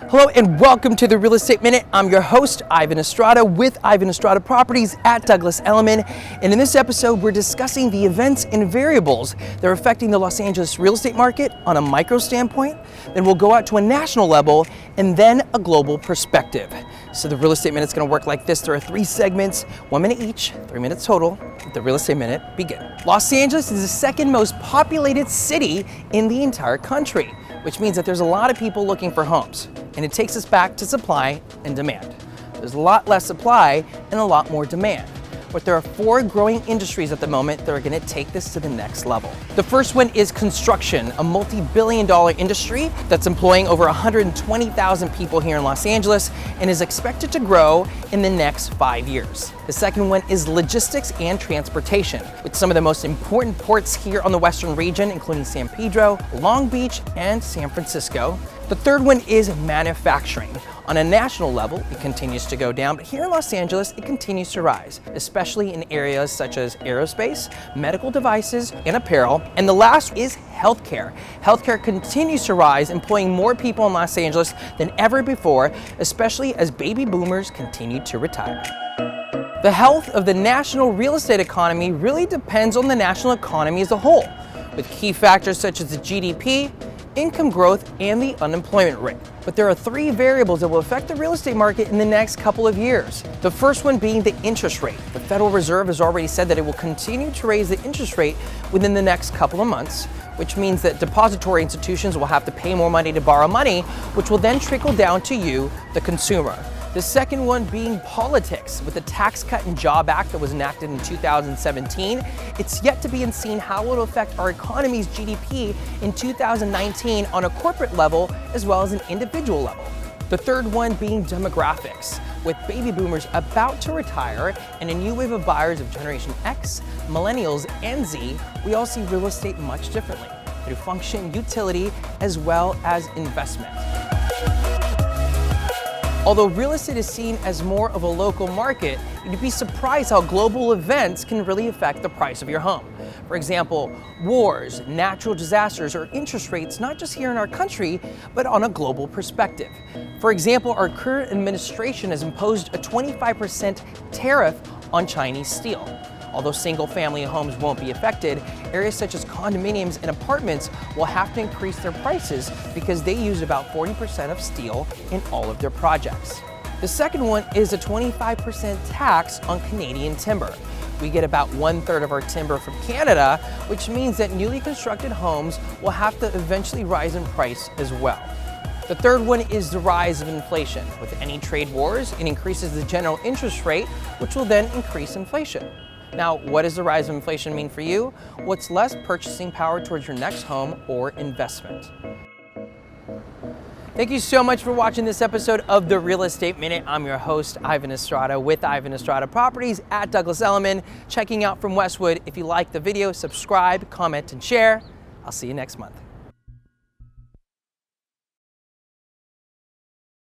Hello and welcome to the Real Estate Minute. I'm your host, Ivan Estrada with Ivan Estrada Properties at Douglas Elliman. And in this episode, we're discussing the events and variables that are affecting the Los Angeles real estate market on a micro standpoint. Then we'll go out to a national level and then a global perspective. So the Real Estate Minute is going to work like this. There are 3 segments, 1 minute each, 3 minutes total. The Real Estate Minute begin. Los Angeles is the second most populated city in the entire country, which means that there's a lot of people looking for homes. And it takes us back to supply and demand. There's a lot less supply and a lot more demand. But there are 4 growing industries at the moment that are going to take this to the next level. The first one is construction, a multi-billion-dollar industry that's employing over 120,000 people here in Los Angeles and is expected to grow in the next 5 years. The second one is logistics and transportation, with some of the most important ports here on the western region, including San Pedro, Long Beach, and San Francisco. The third one is manufacturing. On a national level, it continues to go down, but here in Los Angeles, it continues to rise, especially in areas such as aerospace, medical devices, and apparel. And the last is healthcare. Healthcare continues to rise, employing more people in Los Angeles than ever before, especially as baby boomers continue to retire. The health of the national real estate economy really depends on the national economy as a whole, with key factors such as the GDP, income growth, and the unemployment rate. But there are 3 variables that will affect the real estate market in the next couple of years. The first one being the interest rate. The Federal Reserve has already said that it will continue to raise the interest rate within the next couple of months, which means that depository institutions will have to pay more money to borrow money, which will then trickle down to you, the consumer. The second one being politics. With the Tax Cut and Job Act that was enacted in 2017, it's yet to be seen how it will affect our economy's GDP in 2019 on a corporate level as well as an individual level. The third one being demographics. With baby boomers about to retire and a new wave of buyers of Generation X, Millennials, and Z, we all see real estate much differently through function, utility, as well as investment. Although real estate is seen as more of a local market, you'd be surprised how global events can really affect the price of your home. For example, wars, natural disasters, or interest rates, not just here in our country, but on a global perspective. For example, our current administration has imposed a 25% tariff on Chinese steel. Although single-family homes won't be affected, areas such as condominiums and apartments will have to increase their prices because they use about 40% of steel in all of their projects. The second one is a 25% tax on Canadian timber. We get about 1/3 of our timber from Canada, which means that newly constructed homes will have to eventually rise in price as well. The third one is the rise of inflation. With any trade wars, it increases the general interest rate, which will then increase inflation. Now, what does the rise of inflation mean for you? What's less purchasing power towards your next home or investment? Thank you so much for watching this episode of the Real Estate Minute. I'm your host, Ivan Estrada with Ivan Estrada Properties at Douglas Elliman, checking out from Westwood. If you like the video, subscribe, comment, and share. I'll see you next month.